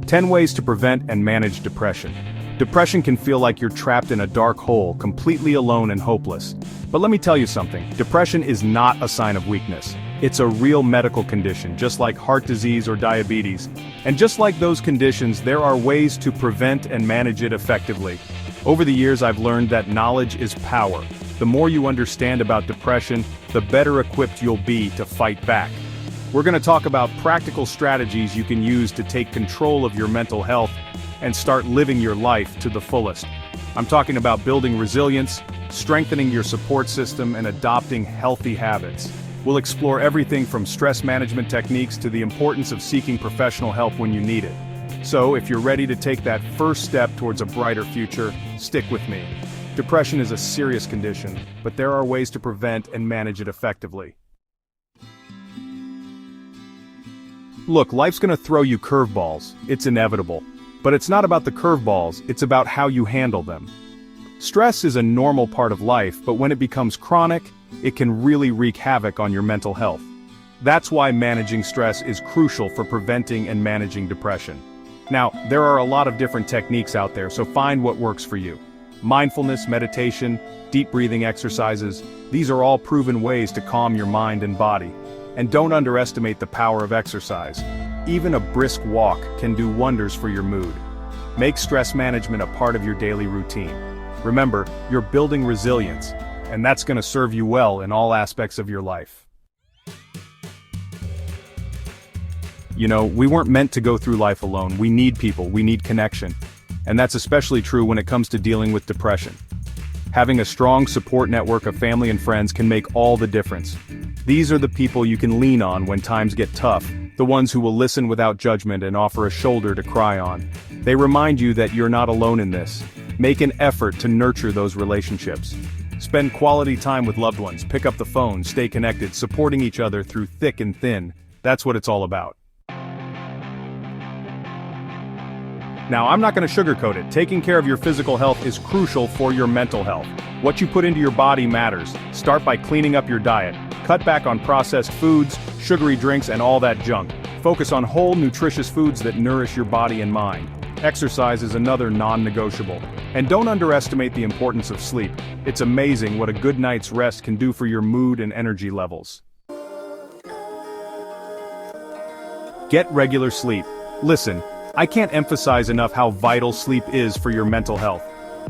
10 ways to prevent and manage depression. Depression can feel like you're trapped in a dark hole, completely alone and hopeless. But let me tell you something, depression is not a sign of weakness. It's a real medical condition, just like heart disease or diabetes. And just like those conditions, there are ways to prevent and manage it effectively. Over the years, I've learned that knowledge is power. The more you understand about depression, the better equipped you'll be to fight back. We're going to talk about practical strategies you can use to take control of your mental health and start living your life to the fullest. I'm talking about building resilience, strengthening your support system, and adopting healthy habits. We'll explore everything from stress management techniques to the importance of seeking professional help when you need it. So, if you're ready to take that first step towards a brighter future, stick with me. Depression is a serious condition, but there are ways to prevent and manage it effectively. Look, life's gonna throw you curveballs. It's inevitable. But it's not about the curveballs, it's about how you handle them. Stress is a normal part of life, but when it becomes chronic, it can really wreak havoc on your mental health. That's why managing stress is crucial for preventing and managing depression. Now, there are a lot of different techniques out there, so find what works for you. Mindfulness, meditation, deep breathing exercises, these are all proven ways to calm your mind and body. And don't underestimate the power of exercise. Even a brisk walk can do wonders for your mood. Make stress management a part of your daily routine. Remember, you're building resilience, and that's going to serve you well in all aspects of your life. You know, we weren't meant to go through life alone. We need people, we need connection. And that's especially true when it comes to dealing with depression. Having a strong support network of family and friends can make all the difference. These are the people you can lean on when times get tough, the ones who will listen without judgment and offer a shoulder to cry on. They remind you that you're not alone in this. Make an effort to nurture those relationships. Spend quality time with loved ones, pick up the phone, stay connected, supporting each other through thick and thin. That's what it's all about. Now, I'm not going to sugarcoat it. Taking care of your physical health is crucial for your mental health. What you put into your body matters. Start by cleaning up your diet. Cut back on processed foods, sugary drinks, and all that junk. Focus on whole, nutritious foods that nourish your body and mind. Exercise is another non-negotiable. And don't underestimate the importance of sleep. It's amazing what a good night's rest can do for your mood and energy levels. Get regular sleep. Listen, I can't emphasize enough how vital sleep is for your mental health.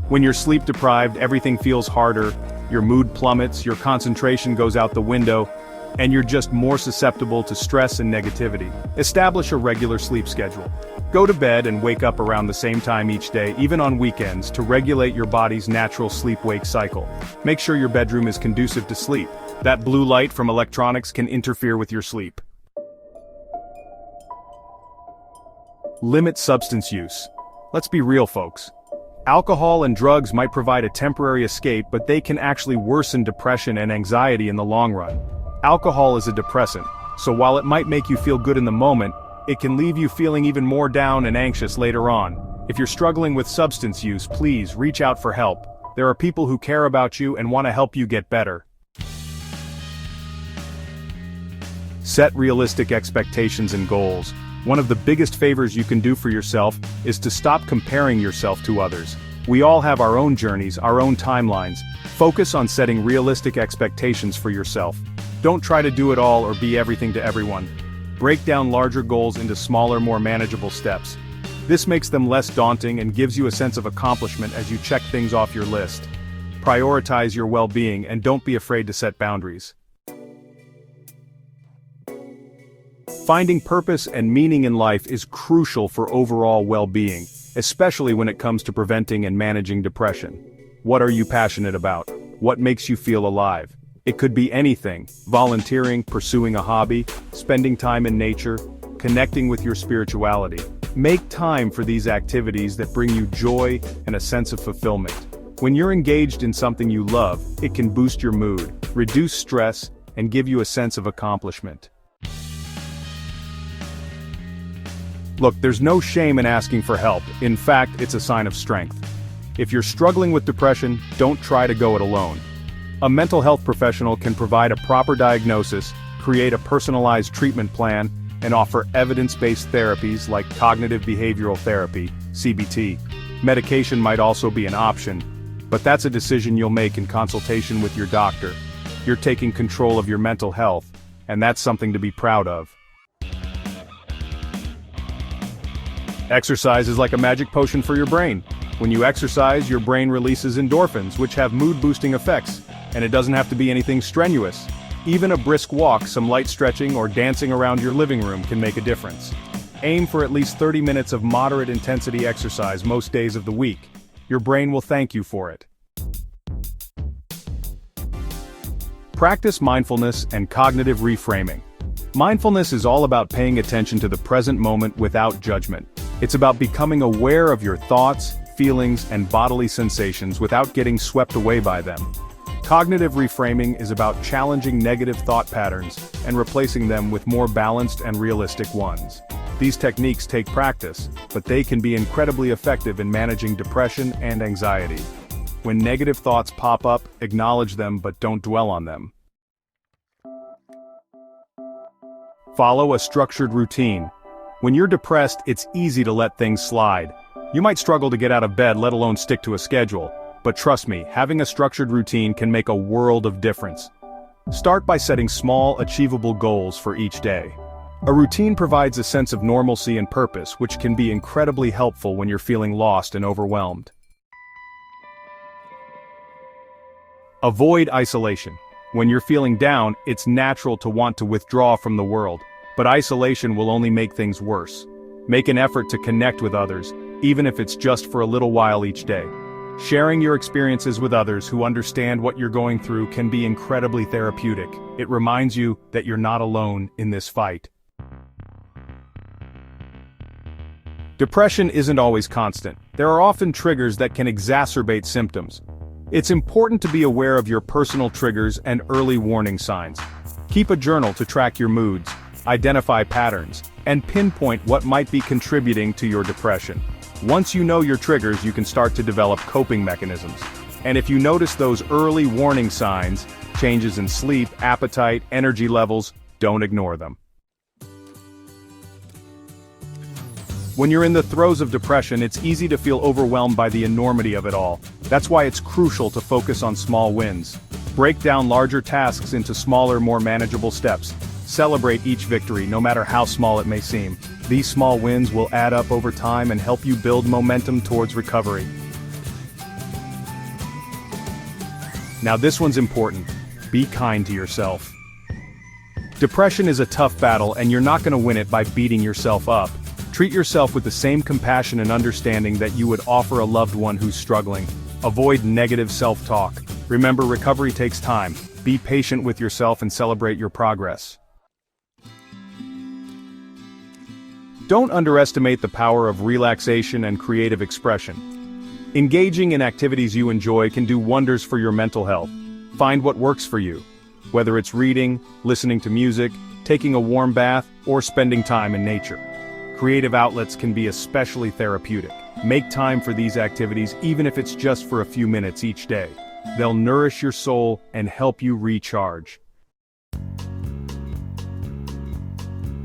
When you're sleep deprived, everything feels harder, your mood plummets, your concentration goes out the window, and you're just more susceptible to stress and negativity. Establish a regular sleep schedule. Go to bed and wake up around the same time each day, even on weekends, to regulate your body's natural sleep-wake cycle. Make sure your bedroom is conducive to sleep. That blue light from electronics can interfere with your sleep. Limit substance use. Let's be real, folks. Alcohol and drugs might provide a temporary escape, but they can actually worsen depression and anxiety in the long run. Alcohol is a depressant, so while it might make you feel good in the moment, it can leave you feeling even more down and anxious later on. If you're struggling with substance use, please reach out for help. There are people who care about you and want to help you get better. Set realistic expectations and goals. One of the biggest favors you can do for yourself is to stop comparing yourself to others. We all have our own journeys, our own timelines. Focus on setting realistic expectations for yourself. Don't try to do it all or be everything to everyone. Break down larger goals into smaller, more manageable steps. This makes them less daunting and gives you a sense of accomplishment as you check things off your list. Prioritize your well-being and don't be afraid to set boundaries. Finding purpose and meaning in life is crucial for overall well-being, especially when it comes to preventing and managing depression. What are you passionate about? What makes you feel alive? It could be anything: volunteering, pursuing a hobby, spending time in nature, connecting with your spirituality. Make time for these activities that bring you joy and a sense of fulfillment. When you're engaged in something you love, it can boost your mood, reduce stress, and give you a sense of accomplishment. Look, there's no shame in asking for help. In fact, it's a sign of strength. If you're struggling with depression, don't try to go it alone. A mental health professional can provide a proper diagnosis, create a personalized treatment plan, and offer evidence-based therapies like cognitive behavioral therapy, CBT. Medication might also be an option, but that's a decision you'll make in consultation with your doctor. You're taking control of your mental health, and that's something to be proud of. Exercise is like a magic potion for your brain. When you exercise, your brain releases endorphins, which have mood-boosting effects, and it doesn't have to be anything strenuous. Even a brisk walk, some light stretching, or dancing around your living room can make a difference. Aim for at least 30 minutes of moderate intensity exercise most days of the week. Your brain will thank you for it. Practice mindfulness and cognitive reframing. Mindfulness is all about paying attention to the present moment without judgment. It's about becoming aware of your thoughts, feelings, and bodily sensations without getting swept away by them. Cognitive reframing is about challenging negative thought patterns and replacing them with more balanced and realistic ones. These techniques take practice, but they can be incredibly effective in managing depression and anxiety. When negative thoughts pop up, acknowledge them but don't dwell on them. Follow a structured routine. When you're depressed, it's easy to let things slide. You might struggle to get out of bed, let alone stick to a schedule. But trust me, having a structured routine can make a world of difference. Start by setting small, achievable goals for each day. A routine provides a sense of normalcy and purpose, which can be incredibly helpful when you're feeling lost and overwhelmed. Avoid isolation. When you're feeling down, it's natural to want to withdraw from the world, but isolation will only make things worse. Make an effort to connect with others, even if it's just for a little while each day. Sharing your experiences with others who understand what you're going through can be incredibly therapeutic. It reminds you that you're not alone in this fight. Depression isn't always constant. There are often triggers that can exacerbate symptoms. It's important to be aware of your personal triggers and early warning signs. Keep a journal to track your moods, identify patterns, and pinpoint what might be contributing to your depression. Once you know your triggers, you can start to develop coping mechanisms. And if you notice those early warning signs, changes in sleep, appetite, energy levels, don't ignore them. When you're in the throes of depression, it's easy to feel overwhelmed by the enormity of it all. That's why it's crucial to focus on small wins. Break down larger tasks into smaller, more manageable steps. Celebrate each victory, no matter how small it may seem. These small wins will add up over time and help you build momentum towards recovery. Now this one's important. Be kind to yourself. Depression is a tough battle, and you're not going to win it by beating yourself up. Treat yourself with the same compassion and understanding that you would offer a loved one who's struggling. Avoid negative self-talk. Remember, recovery takes time. Be patient with yourself and celebrate your progress. Don't underestimate the power of relaxation and creative expression. Engaging in activities you enjoy can do wonders for your mental health. Find what works for you. Whether it's reading, listening to music, taking a warm bath, or spending time in nature. Creative outlets can be especially therapeutic. Make time for these activities, even if it's just for a few minutes each day. They'll nourish your soul and help you recharge.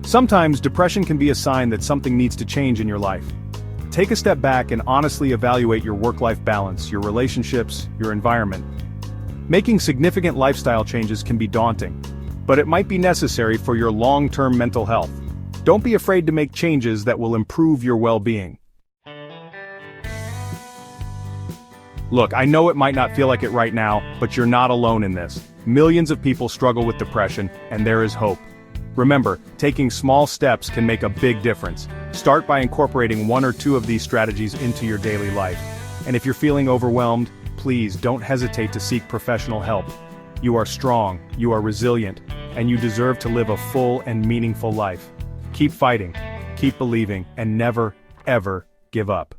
Sometimes depression can be a sign that something needs to change in your life. Take a step back and honestly evaluate your work-life balance, your relationships, your environment. Making significant lifestyle changes can be daunting, but it might be necessary for your long-term mental health. Don't be afraid to make changes that will improve your well-being. Look, I know it might not feel like it right now, but you're not alone in this. Millions of people struggle with depression, and there is hope. Remember, taking small steps can make a big difference. Start by incorporating one or two of these strategies into your daily life. And if you're feeling overwhelmed, please don't hesitate to seek professional help. You are strong, you are resilient, and you deserve to live a full and meaningful life. Keep fighting, keep believing, and never, ever give up.